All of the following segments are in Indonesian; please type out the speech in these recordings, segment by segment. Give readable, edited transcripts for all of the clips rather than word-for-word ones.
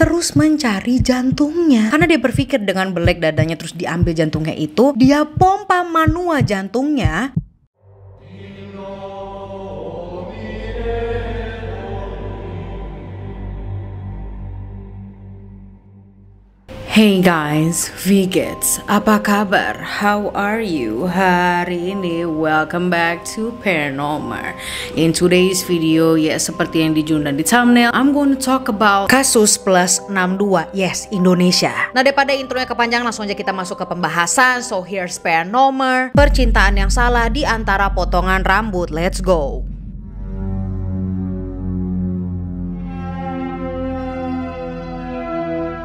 terus mencari jantungnya. Karena dia berpikir dengan belek dadanya terus diambil jantungnya itu, dia pompa manual jantungnya. Hey guys, Vigets, apa kabar? How are you? Hari ini welcome back to Paranormal. In today's video, ya seperti yang dijudul di thumbnail, I'm going to talk about kasus plus 62, yes, Indonesia. Nah, daripada intronya kepanjangan, langsung aja kita masuk ke pembahasan. So here's Paranormal, percintaan yang salah di antara potongan rambut. Let's go.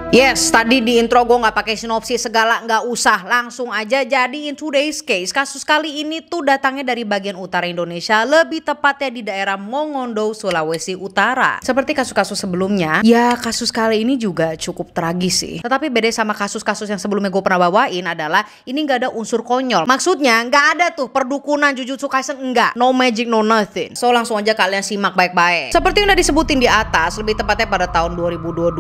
Yes, tadi di intro gue nggak pakai sinopsis segala, nggak usah, langsung aja. Jadi in today's case, kasus kali ini tuh datangnya dari bagian utara Indonesia, lebih tepatnya di daerah Mongondo, Sulawesi Utara. Seperti kasus-kasus sebelumnya, ya kasus kali ini juga cukup tragis sih. Tetapi beda sama kasus-kasus yang sebelumnya gue pernah bawain adalah ini nggak ada unsur konyol. Maksudnya nggak ada tuh perdukunan Jujutsu Kaisen, enggak, no magic, no nothing. So langsung aja kalian simak baik-baik. Seperti yang udah disebutin di atas, lebih tepatnya pada tahun 2022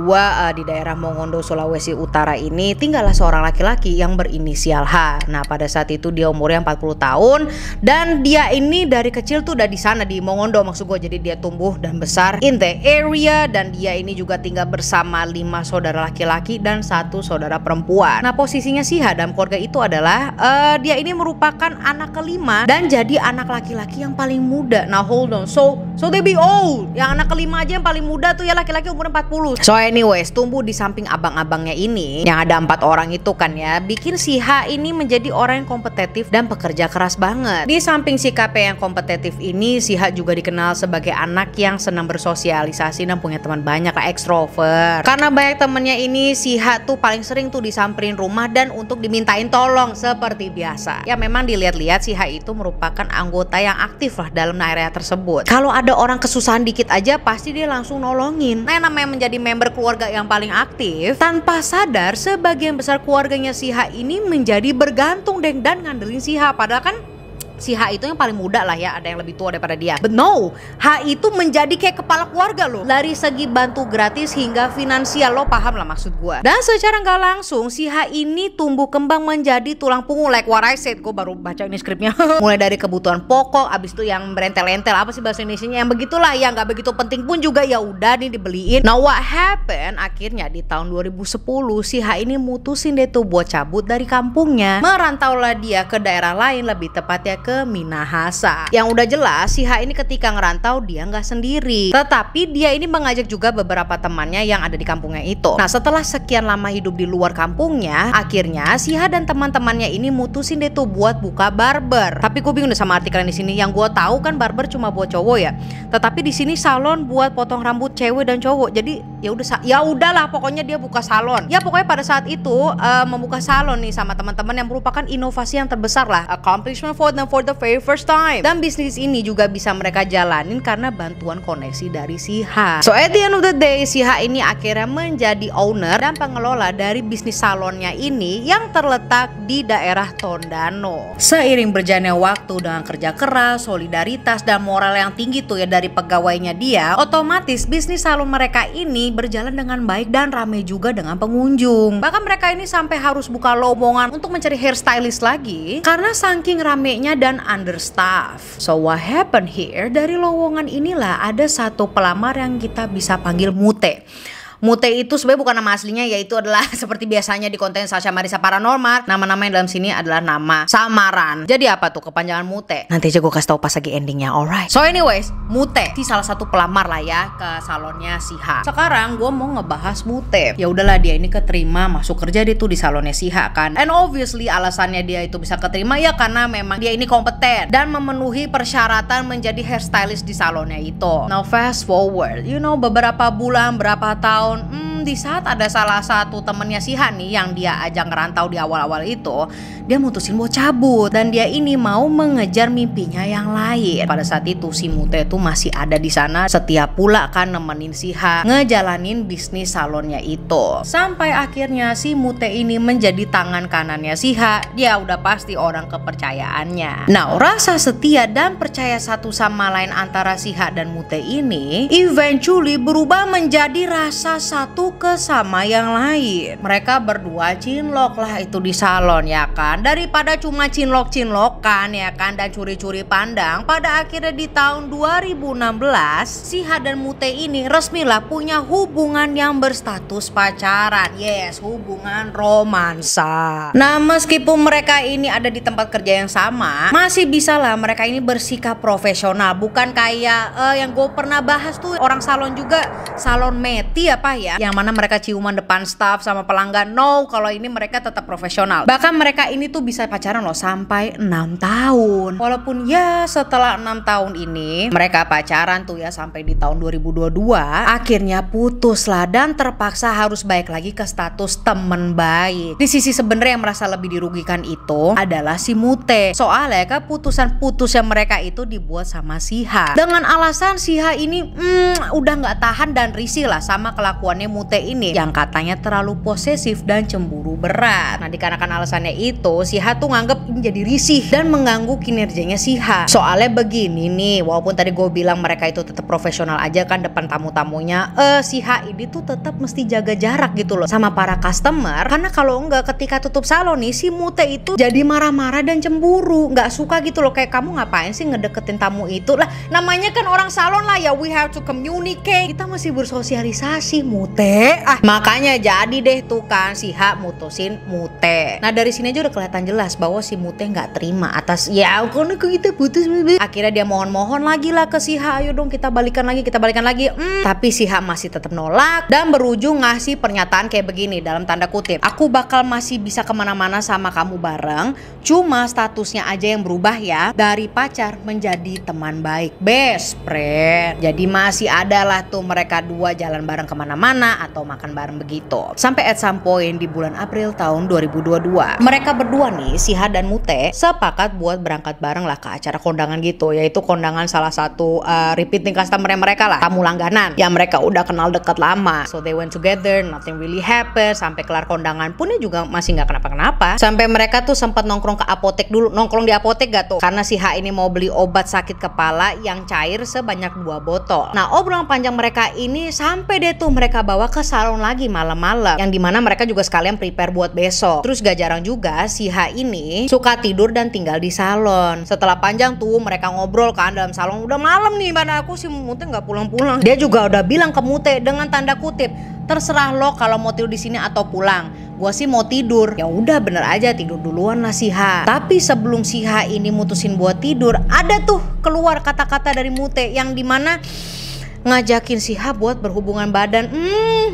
di daerah Mongondo, Sulawesi Utara ini tinggallah seorang laki-laki yang berinisial H. Nah, pada saat itu dia umurnya 40 tahun dan dia ini dari kecil tuh udah di sana di Mongondo, maksud gue. Jadi dia tumbuh dan besar in the area, dan dia ini juga tinggal bersama 5 saudara laki-laki dan 1 saudara perempuan. Nah, posisinya si H dalam keluarga itu adalah dia ini merupakan anak kelima dan jadi anak laki-laki yang paling muda. Nah, hold on, so they be old. Yang anak kelima aja yang paling muda tuh ya laki-laki umur 40. So anyways, tumbuh di samping abangnya ini yang ada 4 orang itu kan ya, bikin si H ini menjadi orang yang kompetitif dan pekerja keras banget. Di samping sikap yang kompetitif ini, si H juga dikenal sebagai anak yang senang bersosialisasi dan punya teman banyak lah, ekstrovert. Karena banyak temennya ini, si H tuh paling sering tuh disamperin rumah dan untuk dimintain tolong seperti biasa. Ya memang dilihat-lihat si H itu merupakan anggota yang aktif lah dalam area tersebut. Kalau ada orang kesusahan dikit aja pasti dia langsung nolongin. Nah, yang namanya menjadi member keluarga yang paling aktif, tanpa sadar sebagian besar keluarganya si H ini menjadi bergantung dan ngandelin si H. Padahal kan si H itu yang paling muda lah ya, ada yang lebih tua daripada dia. But no, H itu menjadi kayak kepala keluarga loh. Dari segi bantu gratis hingga finansial, lo paham lah maksud gue. Dan secara nggak langsung si H ini tumbuh kembang menjadi tulang punggung, like what I said. Gue baru baca ini skripnya. Mulai dari kebutuhan pokok, abis itu yang berentel-entel, apa sih bahasa Indonesianya, yang begitulah, yang nggak begitu penting pun juga ya udah nih dibeliin. Now what happened? Akhirnya di tahun 2010 si H ini mutusin deh tuh buat cabut dari kampungnya. Merantaulah dia ke daerah lain, lebih tepatnya ke Minahasa. Yang udah jelas si H ini ketika ngerantau dia nggak sendiri, tetapi dia ini mengajak juga beberapa temannya yang ada di kampungnya itu. Nah, setelah sekian lama hidup di luar kampungnya, akhirnya si H dan teman-temannya ini mutusin deh tuh buat buka barber. Tapi gue bingung deh sama artikelnya di sini. Yang gue tahu kan barber cuma buat cowok ya, tetapi di sini salon buat potong rambut cewek dan cowok. Jadi ya udahlah pokoknya dia buka salon. Ya pokoknya pada saat itu membuka salon nih sama teman-teman yang merupakan inovasi yang terbesar lah, accomplishment for the very first time. Dan bisnis ini juga bisa mereka jalanin karena bantuan koneksi dari si H. So at the end of the day, si H ini akhirnya menjadi owner dan pengelola dari bisnis salonnya ini yang terletak di daerah Tondano. Seiring berjalannya waktu dengan kerja keras, solidaritas dan moral yang tinggi tuh ya dari pegawainya dia, otomatis bisnis salon mereka ini berjalan dengan baik dan ramai juga dengan pengunjung. Bahkan mereka ini sampai harus buka lowongan untuk mencari hairstylist lagi karena saking ramenya dan understaff. So what happened here? Dari lowongan inilah ada satu pelamar yang kita bisa panggil Mute. Mute itu sebenarnya bukan nama aslinya, yaitu adalah seperti biasanya di konten Sasha Marissa Paranormal, nama-nama yang dalam sini adalah nama samaran. Jadi apa tuh kepanjangan Mute? Nanti aja gue kasih tahu pas lagi endingnya, alright. So anyways, Mute si salah satu pelamar lah ya ke salonnya si H. Sekarang gue mau ngebahas Mute. Ya udahlah, dia ini keterima masuk kerja dia tuh di salonnya si H kan. And obviously alasannya dia itu bisa keterima ya karena memang dia ini kompeten dan memenuhi persyaratan menjadi hairstylist di salonnya itu. Now fast forward, beberapa bulan, berapa tahun, di saat ada salah satu temennya si H nih yang dia ajak ngerantau di awal-awal itu, dia mutusin mau cabut dan dia ini mau mengejar mimpinya yang lain. Pada saat itu si Mute tuh masih ada di sana, setia pula kan nemenin si H ngejalanin bisnis salonnya itu. Sampai akhirnya si Mute ini menjadi tangan kanannya si H. Dia udah pasti orang kepercayaannya. Nah, rasa setia dan percaya satu sama lain antara si H dan Mute ini eventually berubah menjadi rasa satu ke sama yang lain. Mereka berdua cinlok lah itu di salon ya kan. Daripada cuma cinlok-cinlokan ya kan dan curi-curi pandang, pada akhirnya di tahun 2016 Siha dan Mute ini resmilah punya hubungan yang berstatus pacaran. Yes, hubungan romansa. Nah, meskipun mereka ini ada di tempat kerja yang sama, masih bisa lah mereka ini bersikap profesional. Bukan kayak yang gue pernah bahas tuh orang salon juga, salon Meti apa ya, yang mana mereka ciuman depan staff sama pelanggan. No, kalau ini mereka tetap profesional. Bahkan mereka ini tuh bisa pacaran loh sampai 6 tahun. Walaupun ya setelah 6 tahun ini mereka pacaran tuh ya sampai di tahun 2022 akhirnya putus lah dan terpaksa harus balik lagi ke status temen baik. Di sisi sebenarnya yang merasa lebih dirugikan itu adalah si Mute. Soalnya keputusan putusnya mereka itu dibuat sama Siha dengan alasan Siha ini udah nggak tahan dan risih lah sama kelakuannya Mute ini yang katanya terlalu posesif dan cemburu berat. Nah, dikarenakan alasannya itu Siha tuh nganggep ini jadi risih dan mengganggu kinerjanya Siha. Soalnya begini nih, walaupun tadi gue bilang mereka itu tetap profesional aja kan depan tamu-tamunya, Siha ini tuh tetap mesti jaga jarak gitu loh sama para customer, karena kalau enggak ketika tutup salon nih si Mute itu jadi marah-marah dan cemburu, nggak suka gitu loh, kayak kamu ngapain sih ngedeketin tamu itu lah, namanya kan orang salon lah ya, we have to communicate, kita masih bersosialisasi Mute. Makanya jadi deh tuh kan Siha mutusin Mute. Nah, dari sini aja udah kelihatan jelas bahwa si Mute nggak terima atas ya karena kita putus. Akhirnya dia mohon-mohon lagi lah ke Siha, ayo dong kita balikan lagi. Tapi Siha masih tetap nolak dan berujung ngasih pernyataan kayak begini dalam tanda kutip, aku bakal masih bisa kemana-mana sama kamu bareng, cuma statusnya aja yang berubah ya, dari pacar menjadi teman baik, best friend. Jadi masih ada lah tuh mereka dua jalan bareng kemana-mana atau makan bareng begitu. Sampai at some point di bulan April tahun 2022 mereka berdua nih Siha dan Mute sepakat buat berangkat bareng lah ke acara kondangan gitu, yaitu kondangan salah satu repeating customer mereka lah, tamu langganan yang mereka udah kenal dekat lama. So they went together, nothing really happened. Sampai kelar kondangan pun juga masih nggak kenapa-kenapa. Sampai mereka tuh sempat nongkrong ke apotek dulu, nongkrong di apotek gak tuh, karena Siha ini mau beli obat sakit kepala yang cair sebanyak 2 botol. Nah, obrolan panjang mereka ini sampai deh tuh mereka bawa ke salon lagi malam-malam, yang dimana mereka juga sekalian prepare buat besok. Terus gak jarang juga Siha ini suka tidur dan tinggal di salon. Setelah panjang tuh mereka ngobrol kan dalam salon, udah malam nih, mana aku si Mute nggak pulang-pulang. Dia juga udah bilang ke Mute dengan tanda kutip, terserah lo kalau mau tidur di sini atau pulang. Gua sih mau tidur. Ya udah, bener aja, tidur duluan lah Siha. Tapi sebelum Siha ini mutusin buat tidur, ada tuh keluar kata-kata dari Mute yang dimana ngajakin Siha buat berhubungan badan.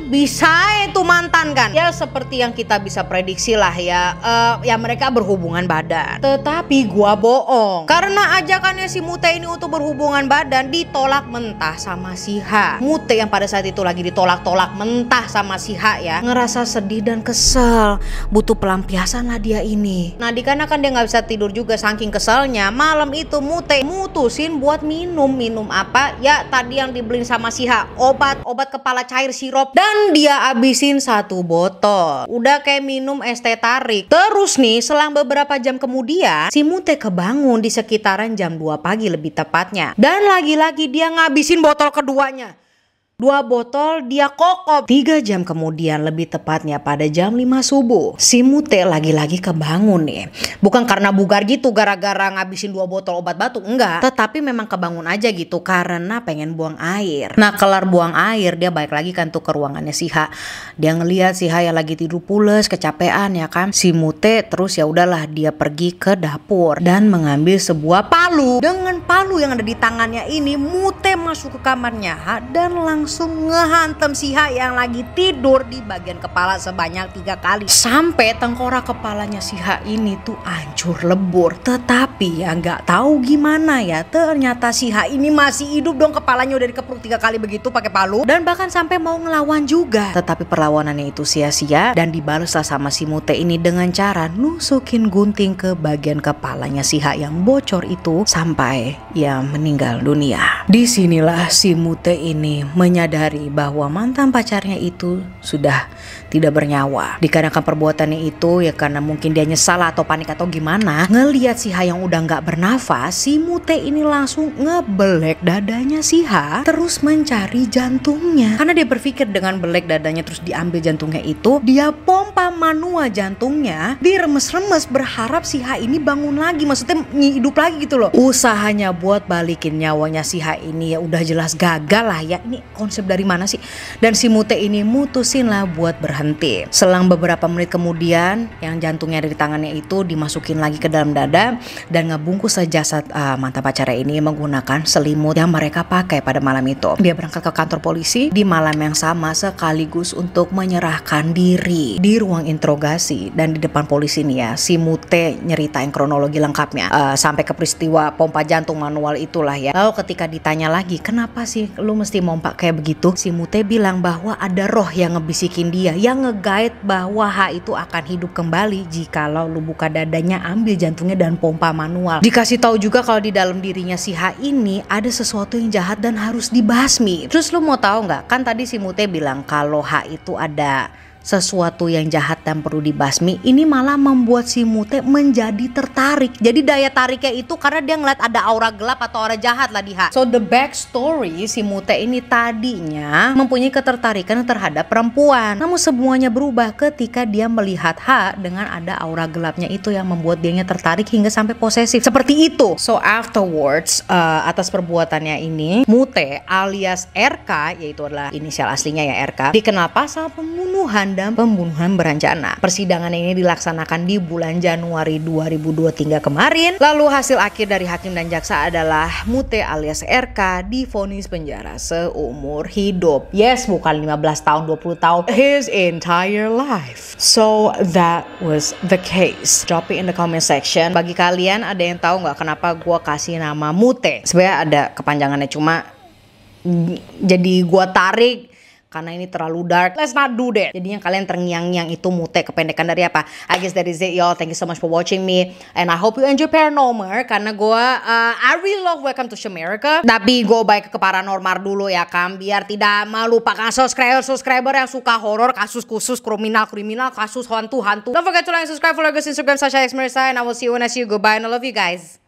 Bisa itu mantan kan? Ya seperti yang kita bisa prediksi lah ya, ya mereka berhubungan badan. Tetapi gua bohong, karena ajakannya si Mute ini untuk berhubungan badan ditolak mentah sama Siha. Mute yang pada saat itu lagi ditolak-tolak mentah sama Siha ya, ngerasa sedih dan kesel, butuh pelampiasan lah dia ini. Nah, dikarenakan dia nggak bisa tidur juga saking keselnya, malam itu Mute mutusin buat minum apa ya tadi yang dibeliin sama Siha, obat kepala cair sirup, dan dia abisin 1 botol. Udah kayak minum es teh tarik. Terus nih selang beberapa jam kemudian si Mute kebangun di sekitaran jam 2 pagi lebih tepatnya, dan lagi-lagi dia ngabisin botol keduanya. 2 botol dia kokop. 3 jam kemudian, lebih tepatnya pada jam 5 subuh, si Mute lagi-lagi kebangun nih. Bukan karena bugar gitu gara-gara ngabisin 2 botol obat batuk, enggak. Tetapi memang kebangun aja gitu karena pengen buang air. Nah, kelar buang air dia balik lagi kan tuh ke ruangannya Siha. Dia ngelihat Siha yang lagi tidur pules, kecapean ya kan. Si Mute terus ya udahlah dia pergi ke dapur dan mengambil sebuah palu. Dengan palu yang ada di tangannya ini, Mute masuk ke kamarnya dan langsung ngehantem Siha yang lagi tidur di bagian kepala sebanyak 3 kali. Sampai tengkorak kepalanya Siha ini tuh hancur lebur. Tetapi ya nggak tahu gimana ya, ternyata Siha ini masih hidup dong, kepalanya udah dikepruk 3 kali begitu pakai palu, dan bahkan sampai mau ngelawan juga. Tetapi perlawanannya itu sia-sia dan dibalaslah sama si Mute ini dengan cara nusukin gunting ke bagian kepalanya Siha yang bocor itu sampai ia meninggal dunia. Disinilah si Mute ini menyadari bahwa mantan pacarnya itu sudah tidak bernyawa. Dikarenakan perbuatannya itu ya karena mungkin dia nyesal atau panik atau gimana, ngelihat si Ha yang udah nggak bernafas, si Mute ini langsung ngebelek dadanya si Ha, terus mencari jantungnya. Karena dia berpikir dengan belek dadanya terus diambil jantungnya itu, dia pompa manual jantungnya, diremes-remes berharap si Ha ini bangun lagi, maksudnya hidup lagi gitu loh. Usahanya buat balikin nyawanya si Ha ini ya udah jelas gagal lah ya. Ini konsep dari mana sih? Dan si Mute ini mutusin lah buat berhenti. Selang beberapa menit kemudian, yang jantungnya dari tangannya itu dimasukin lagi ke dalam dada dan ngebungkus jasad mantan pacarnya ini menggunakan selimut yang mereka pakai pada malam itu. Dia berangkat ke kantor polisi di malam yang sama sekaligus untuk menyerahkan diri di ruang interogasi. Dan di depan polisi nih ya, si Mute nyeritain kronologi lengkapnya sampai ke peristiwa pompa jantung manual itulah ya. Lalu ketika ditanya lagi, kenapa sih lu mesti pompa kayak begitu? Si Mute bilang bahwa ada roh yang ngebisikin dia, yang nge-guide bahwa Ha itu akan hidup kembali jikalau lu buka dadanya, ambil jantungnya dan pompa manual. Dikasih tahu juga kalau di dalam dirinya si Ha ini ada sesuatu yang jahat dan harus dibasmi. Terus lu mau tahu nggak? Kan tadi si Mute bilang kalau Ha itu ada sesuatu yang jahat dan perlu dibasmi. Ini malah membuat si Mute menjadi tertarik. Jadi daya tariknya itu karena dia ngeliat ada aura gelap atau aura jahat lah di Ha. So the backstory, si Mute ini tadinya mempunyai ketertarikan terhadap perempuan. Namun semuanya berubah ketika dia melihat Ha dengan ada aura gelapnya itu yang membuat dianya tertarik hingga sampai posesif. Seperti itu. So afterwards, atas perbuatannya ini, Mute alias RK, yaitu adalah inisial aslinya ya RK, dikenal pasal pembunuhan dan pembunuhan berencana. Persidangan ini dilaksanakan di bulan Januari 2023 kemarin. Lalu hasil akhir dari hakim dan jaksa adalah Mute alias RK divonis penjara seumur hidup. Yes, bukan 15 tahun, 20 tahun. His entire life. So that was the case. Drop it in the comment section. Bagi kalian ada yang tahu nggak kenapa gue kasih nama Mute? Sebenarnya ada kepanjangannya, cuma jadi gue tarik karena ini terlalu dark. Let's not do that. Jadi yang kalian terngiang-ngiang itu Mute kependekan dari apa? I guess that is it y'all. Thank you so much for watching me. And I hope you enjoy paranormal. Karena gue I really love Welcome to America. Tapi gue baik ke paranormal dulu ya kan. Biar tidak melupakan subscriber yang suka horor, kasus khusus, kriminal, kasus hantu. Don't forget to like, subscribe, follow guys Instagram Sasha X Marissa. And I will see you when I see you. Goodbye and I love you guys.